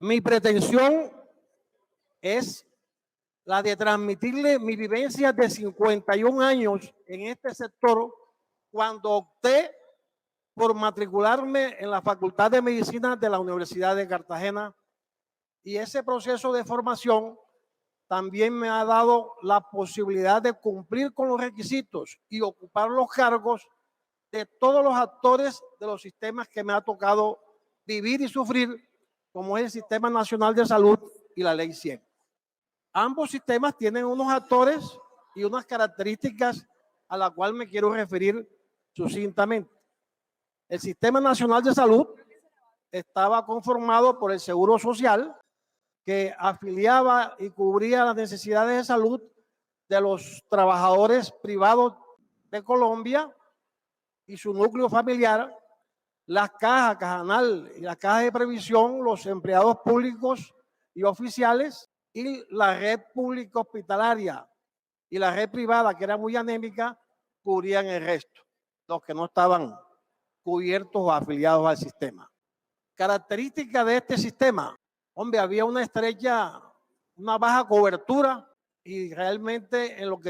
Mi pretensión es la de transmitirle mi vivencia de 51 años en este sector cuando opté por matricularme en la Facultad de Medicina de la Universidad de Cartagena, y ese proceso de formación también me ha dado la posibilidad de cumplir con los requisitos y ocupar los cargos de todos los actores de los sistemas que me ha tocado vivir y sufrir, como es el Sistema Nacional de Salud y la Ley 100. Ambos sistemas tienen unos actores y unas características a las cuales me quiero referir sucintamente. El Sistema Nacional de Salud estaba conformado por el Seguro Social, que afiliaba y cubría las necesidades de salud de los trabajadores privados de Colombia y su núcleo familiar, las cajas, Cajanal y las cajas de previsión, los empleados públicos y oficiales, y la red pública hospitalaria y la red privada, que era muy anémica, cubrían el resto, los que no estaban cubiertos o afiliados al sistema. Característica de este sistema: hombre, había una baja cobertura, y realmente en lo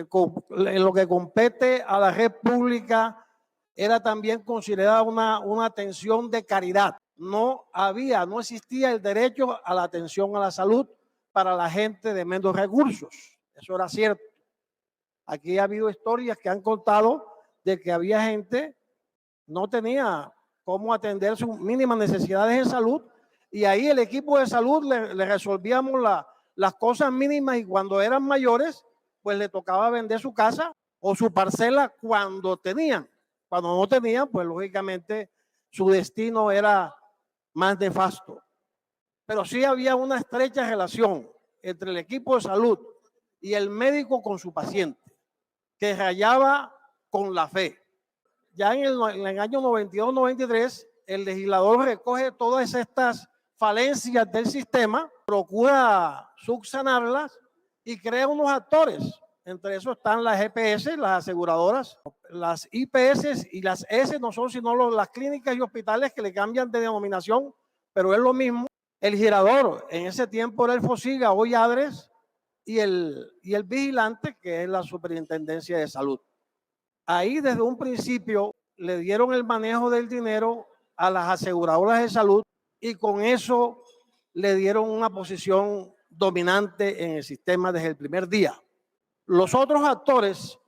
que compete a la red pública era también considerada una atención de caridad. No existía el derecho a la atención a la salud para la gente de menos recursos. Eso era cierto. Aquí ha habido historias que han contado de que había gente no tenía cómo atender sus mínimas necesidades de salud, y ahí el equipo de salud le resolvíamos las cosas mínimas, y cuando eran mayores, pues le tocaba vender su casa o su parcela cuando tenían. Cuando no tenían, pues lógicamente su destino era más nefasto. Pero sí había una estrecha relación entre el equipo de salud y el médico con su paciente, que rayaba con la fe. Ya en el año 92-93, el legislador recoge todas estas falencias del sistema, procura subsanarlas y crea unos actores. Entre esos están las EPS, las aseguradoras, las IPS y las S, no son sino las clínicas y hospitales que le cambian de denominación, pero es lo mismo. El girador, en ese tiempo era el FOSIGA, hoy ADRES, y el vigilante, que es la Superintendencia de Salud. Ahí desde un principio le dieron el manejo del dinero a las aseguradoras de salud, y con eso le dieron una posición dominante en el sistema desde el primer día. Los otros actores,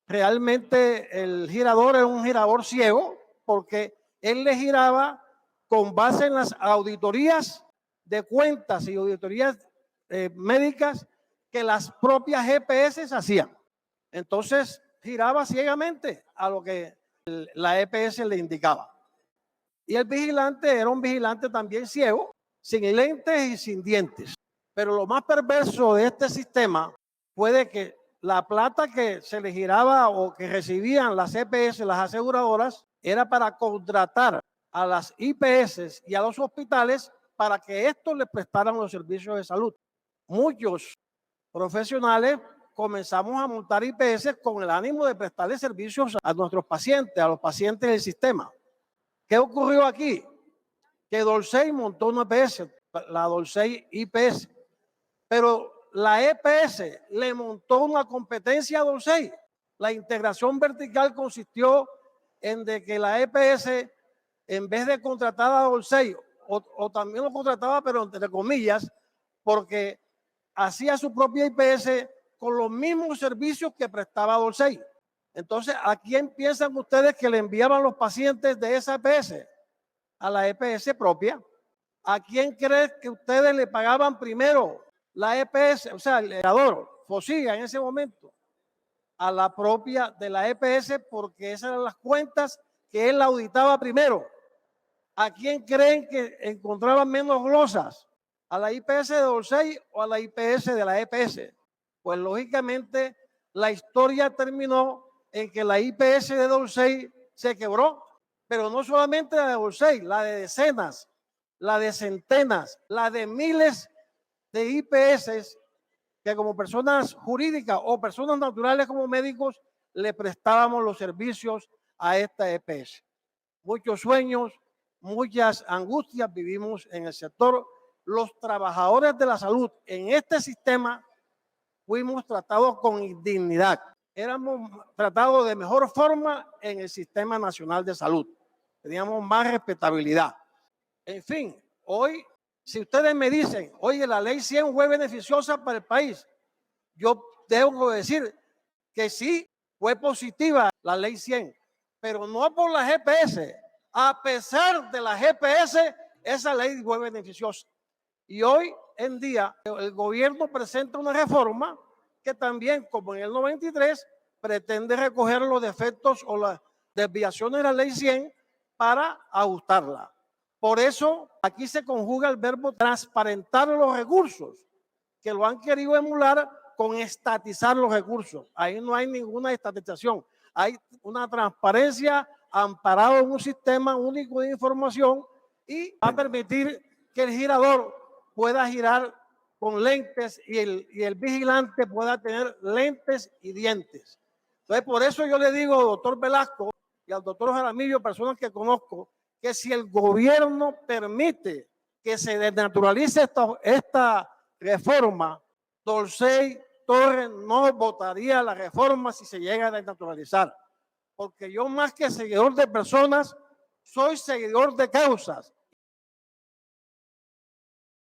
realmente el girador era un girador ciego, porque él le giraba con base en las auditorías de cuentas y auditorías médicas que las propias EPS hacían. Entonces giraba ciegamente a lo que la EPS le indicaba. Y el vigilante era un vigilante también ciego, sin lentes y sin dientes. Pero lo más perverso de este sistema fue de que la plata que se le giraba o que recibían las EPS, las aseguradoras, era para contratar a las IPS y a los hospitales para que estos les prestaran los servicios de salud. Muchos profesionales comenzamos a montar IPS con el ánimo de prestarle servicios a nuestros pacientes, a los pacientes del sistema. ¿Qué ocurrió aquí? Que Dolcey montó una IPS, la Dolcey IPS, pero la EPS le montó una competencia a Dolcey. La integración vertical consistió en de que la EPS, en vez de contratar a Dolcey, o también lo contrataba, pero entre comillas, porque hacía su propia IPS con los mismos servicios que prestaba Dolcey. Entonces, ¿a quién piensan ustedes que le enviaban los pacientes de esa EPS? A la EPS propia. ¿A quién creen que ustedes le pagaban primero la EPS, o sea, el legislador, FOSIGA en ese momento? A la propia de la EPS, porque esas eran las cuentas que él auditaba primero. ¿A quién creen que encontraban menos glosas? ¿A la IPS de Dolcey o a la IPS de la EPS? Pues lógicamente la historia terminó en que la IPS de Dolcey se quebró, pero no solamente la de Dolcey, la de decenas, la de centenas, la de miles de IPS que como personas jurídicas o personas naturales como médicos le prestábamos los servicios a esta EPS. Muchos sueños, muchas angustias vivimos en el sector, los trabajadores de la salud en este sistema fuimos tratados con dignidad. Éramos tratados de mejor forma en el Sistema Nacional de Salud. Teníamos más respetabilidad. En fin, hoy, si ustedes me dicen, oye, la ley 100 fue beneficiosa para el país, yo debo decir que sí, fue positiva la ley 100, pero no por la GPS. A pesar de la GPS, esa ley fue beneficiosa. Y hoy en día el gobierno presenta una reforma que también, como en el 93, pretende recoger los defectos o las desviaciones de la ley 100 para ajustarla. Por eso aquí se conjuga el verbo transparentar los recursos, que lo han querido emular con estatizar los recursos. Ahí no hay ninguna estatización. Hay una transparencia amparada en un sistema único de información y va a permitir que el girador pueda girar con lentes y el vigilante pueda tener lentes y dientes. Entonces, por eso yo le digo al doctor Velasco y al doctor Jaramillo, personas que conozco, que si el gobierno permite que se desnaturalice esta reforma, Dorsey Torres no votaría la reforma si se llega a desnaturalizar. Porque yo, más que seguidor de personas, soy seguidor de causas.